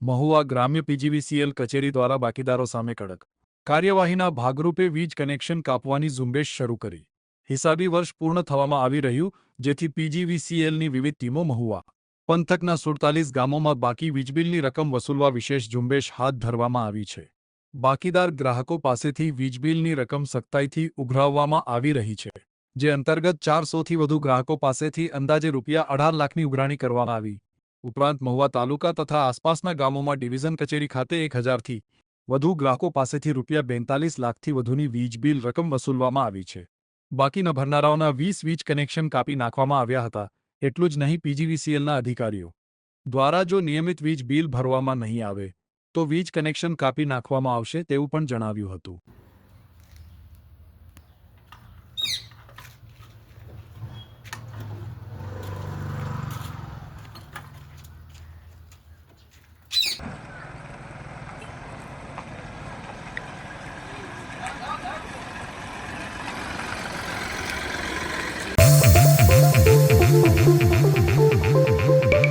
મહુવા ગ્રામ્ય પીજીવીસીએલ કચેરી દ્વારા બાકીદારો સામે કડક કાર્યવાહીના ભાગરૂપે વીજ કનેક્શન કાપવાની ઝુંબેશ શરૂ કરી. હિસાબી વર્ષ પૂર્ણ થવામાં આવી રહ્યું, જેથી પીજીવીસીએલની વિવિધ ટીમો મહુવા પંથકના 47 ગામોમાં બાકી વીજબિલની રકમ વસૂલવા વિશેષ ઝુંબેશ હાથ ધરવામાં આવી છે. બાકીદાર ગ્રાહકો પાસેથી વીજબિલની રકમ સખ્તાઈથી ઉઘરાવવામાં આવી રહી છે, જે અંતર્ગત 400થી વધુ ગ્રાહકો પાસેથી અંદાજે ₹18 લાખની ઉઘરાણી કરવામાં આવી. ઉપરાંત મહુવા તાલુકા તથા આસપાસના ગામોમાં ડિવિઝન કચેરી ખાતે 1000થી વધુ ગ્રાહકો પાસેથી ₹42 લાખથી વધુની વીજબિલ રકમ વસૂલવામાં આવી છે. બાકી ન ભરનારાઓના 20 વીજ કનેક્શન કાપી નાખવામાં આવ્યા હતા. એટલું જ નહીં, પીજીવીસીએલના અધિકારીઓ દ્વારા જો નિયમિત વીજ બિલ ભરવામાં નહીં આવે તો વીજ કનેક્શન કાપી નાખવામાં આવશે તેવું પણ જણાવ્યું હતું.